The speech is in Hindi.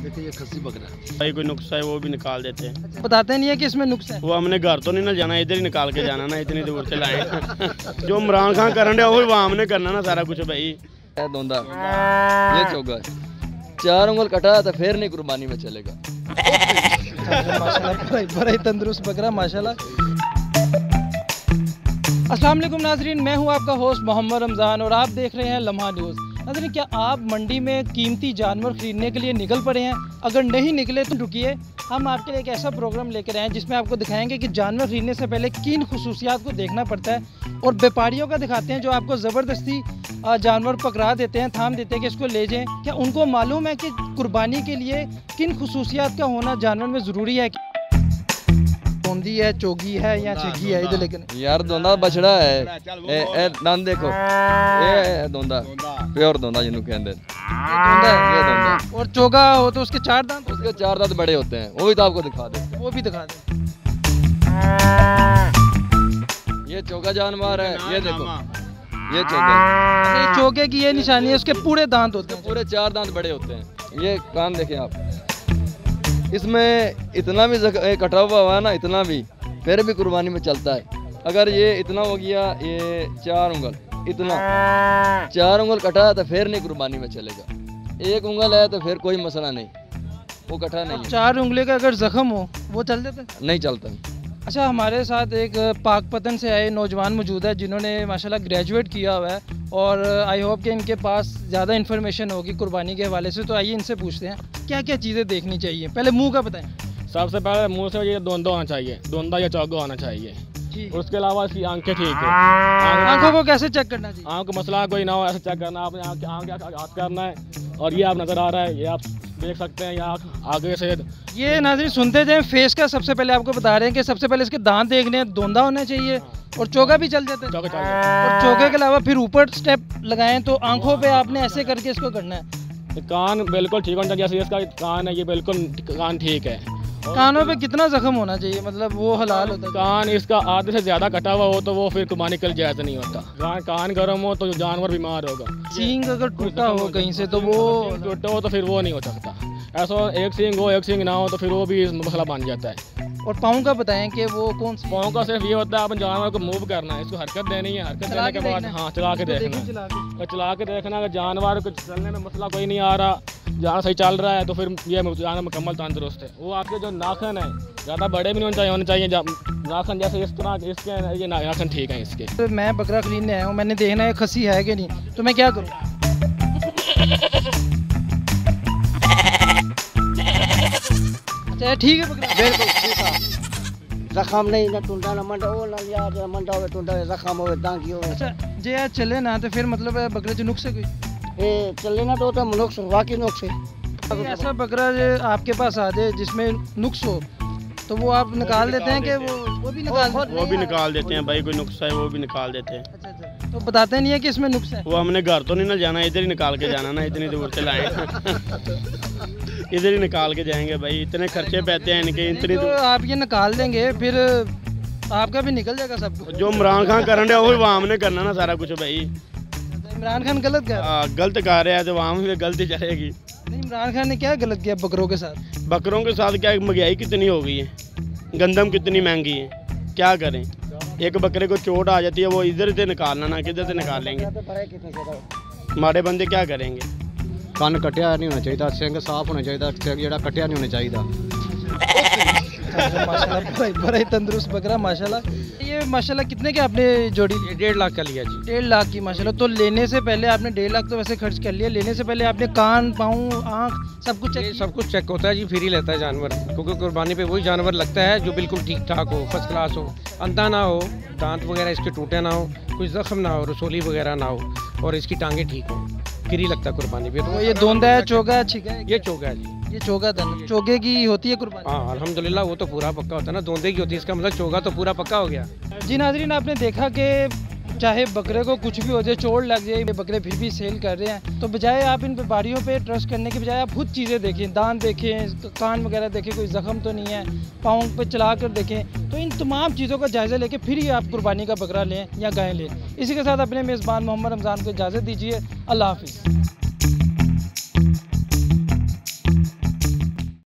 देखिए ये खस्सी बकरा भाई कोई नुक्स है वो भी निकाल देते हैं। अच्छा, बताते नहीं है कि इसमें नुक्स है। वो हमने घर तो नहीं ना जाना, इधर ही निकाल के जाना ना, इतनी दूर से लाए। जो इमरान खान करन डे वही वहाँ हमने करना ना सारा कुछ भाई। दोंदा ये चोगा 4 उंगल कटा तो फिर नहीं कुर्बानी में चलेगा। माशाल्लाह बड़ा ही तंदुरुस्त बकरा माशाल्लाह। अस्सलाम वालेकुम नाजरीन, मैं हूं आपका होस्ट मोहम्मद रमज़ान और आप देख रहे हैं लम्हा न्यूज़। नाजरीन, क्या आप मंडी में कीमती जानवर ख़रीदने के लिए निकल पड़े हैं? अगर नहीं निकले तो रुकिए, हम आपके लिए एक ऐसा प्रोग्राम लेकर आए हैं जिसमें आपको दिखाएंगे कि जानवर खरीदने से पहले किन खुसूसियात को देखना पड़ता है, और व्यापारियों का दिखाते हैं जो आपको ज़बरदस्ती जानवर पकड़ा देते हैं, थाम देते हैं कि इसको ले जाएं। क्या उनको मालूम है कि कुर्बानी के लिए किन खुसूसियात का होना जानवर में ज़रूरी है? दोंदी है, चोगी है या चिगी है? इधर लेकिन यार दोंदा बछड़ा है, ए दंद देखो, ये दोंदा प्योर दोंदा जिन्हों कहते हैं, ये दोंदा। और चोगा हो तो उसके 4 दांत, उसके 4 दांत बड़े होते हैं, वो भी तो आपको दिखा देते हैं। वो भी दिखा दें। ये चोगा जानवर है, ये देखो ये चोगा। ये चोगे की ये निशानी है, उसके पूरे दांत होते हैं, पूरे 4 दांत बड़े होते हैं। ये कान देखें आप, इसमें इतना भी कटा हुआ हुआ है ना, इतना भी फिर भी कुर्बानी में चलता है। अगर ये इतना हो गया, ये 4 उंगल इतना 4 उंगल कटा तो फिर नहीं कुर्बानी में चलेगा। 1 उंगल है तो फिर कोई मसला नहीं, वो कटा नहीं है। 4 उंगली का अगर जख्म हो वो चल जाता है? नहीं चलता। अच्छा, हमारे साथ एक पाकपतन से आए नौजवान मौजूद है जिन्होंने माशाल्लाह ग्रेजुएट किया हुआ है, और आई होप कि इनके पास ज़्यादा इन्फॉर्मेशन होगी कुर्बानी के हवाले से। तो आइए इनसे पूछते हैं क्या क्या चीज़ें देखनी चाहिए। पहले मुंह का बताएं। सबसे पहले मुंह से ये दोंदा होना चाहिए, दोंदा या चौगा होना चाहिए। उसके अलावा इसकी आंखें ठीक है। आंखों को कैसे चेक करना चाहिए? आंख मसला कोई ना हो, ऐसे चेक करना, आपने आंख हाथ करना है, और ये आप नज़र आ रहा है, ये आप देख सकते हैं, या आगे से। ये नाज़रीन सुनते जाएं, फेस का सबसे पहले आपको बता रहे हैं कि सबसे पहले इसके दांत देखने हैं, दोंदा होना चाहिए, और चोगा भी चल जाता है। और चोगे के अलावा फिर ऊपर स्टेप लगाएं तो आंखों पे आपने ऐसे करके इसको करना है। कान बिल्कुल ठीक होना चाहिए, जैसे इसका कान है ये बिल्कुल कान ठीक है। कानों पे कितना जख्म होना चाहिए, मतलब वो हलाल होता है? कान इसका आधे से ज़्यादा कटा हुआ हो तो वो फिर कुर्बानी के लिए जायज़ नहीं होता। कान गर्म हो तो जानवर बीमार होगा। सींग अगर टूटा हो कहीं से तो वो टूटा हो तो फिर वो नहीं हो सकता। ऐसा एक सींग हो एक सींग ना हो तो फिर वो भी मसला बन जाता है। और पाँव का बताएं कि वो कौन सा? पाँव का सिर्फ ये होता है, अपन जानवर को मूव करना है, इसको हरकत देनी है, हरकत देने के बाद हाँ चला के देखना है, चला के देखना। अगर जानवर को चलने में मसला कोई नहीं आ रहा, जानवर सही चल रहा है, तो फिर ये जानवर मुकम्मल तंदुरुस्त है। वो आपके जो नाखन है ज़्यादा बड़े भी नहीं होने चाहिए नाखन, जैसे इस तरह इसके ये नाखन ठीक है इसके। तो मैं बकरा खरीदने आया हूँ, मैंने देखना है खसी है कि नहीं, तो मैं क्या करूँ? अच्छा ठीक है बकरा, बिल्कुल जख्म नहीं ना टुंडा ना मंडा, वो ना यार मंडा हो टुंडा जख्म हो दांगी हो। अच्छा जे यार चले ना तो फिर मतलब बकरे जो नुक्स है कोई? ए चले ना तो नुक्स वाकई नुक्स है। अगर ऐसा बकरा जो आपके पास आ जाए जिसमें नुक्स हो तो वो आप निकाल देते हैं कि वो भी निकाल देते हैं भाई, कोई नुक्स है वो भी निकाल देते हैं। अच्छा, तो बताते नहीं है कि इसमें नुक्स है? वो हमने घर तो नहीं ना जाना, इधर ही निकाल के जाना ना, इतनी दूर से लाए। इधर ही निकाल के जाएंगे भाई, इतने खर्चे पैते हैं इनके, इतनी तो आप ये निकाल देंगे फिर आपका भी निकल जाएगा सब कुछ। जो इमरान खान करन डे वही वहाँ हमने करना ना सारा कुछ भाई। इमरान खान गलत कर रहा है तो वहाँ भी गलती चलेगी। नहीं, इमरान खान ने क्या गलत किया बकरों के साथ? बकरों के साथ क्या, महंगाई कितनी हो गई है, गंदम कितनी महंगी है, क्या करें। एक बकरे को चोट आ जाती है, वो इधर से निकालना ना किधर से निकाल लेंगे, हमारे बंदे क्या करेंगे। ਕੰਨ कटिया नहीं होना चाहिए, सिंग साफ होना चाहिए, सिंग जो कटिया नहीं होना चाहिए। माशाल्लाह बड़ा ही तंदुरुस्त बकरा माशाल्लाह। ये माशाल्लाह कितने के आपने जोड़ी? 1.5 लाख का लिया जी। 1.5 लाख की माशाल्लाह। तो लेने से पहले आपने 1.5 लाख तो वैसे खर्च कर लिया, लेने से पहले आपने कान पाँव आँख सब कुछ चेक होता है जी, फ्री लेता है जानवर, क्योंकि कुर्बानी पे वही जानवर लगता है जो बिल्कुल ठीक ठाक हो, फर्स्ट क्लास हो, अंधा ना हो, दांत वगैरह इसके टूटे ना हो, कोई जख्म ना हो, रसोली वगैरह ना हो, और इसकी टांगें ठीक हो, फ्री लगता है कुर्बानी पे। तो ये दोंदा है, चोगा है, ठीक है? ये चोगा है जी, ये चोगा था, चोगे की होती है कुर्बानी? हाँ अल्हम्दुलिल्लाह, वो तो पूरा पक्का होता है ना, दोंदे की होती है, इसका मतलब चोगा तो पूरा पक्का हो गया। जी नाजरीन, आपने देखा कि चाहे बकरे को कुछ भी हो जाए, चोट लग जाए, बकरे फिर भी सेल कर रहे हैं, तो बजाय आप इन व्यापारियों पे ट्रस्ट करने के बजाय आप खुद चीज़ें देखें, दांत देखें, कान वगैरह देखें, कोई जख्म तो नहीं है, पाँव पे चला कर देखें। तो इन तमाम चीज़ों का जायज़ा लेके फिर ही आप कुर्बानी का बकरा लें या गाय लें। इसी के साथ अपने मेज़बान मोहम्मद रमज़ान को इजाज़त दीजिए। अल्लाह हाफिज़।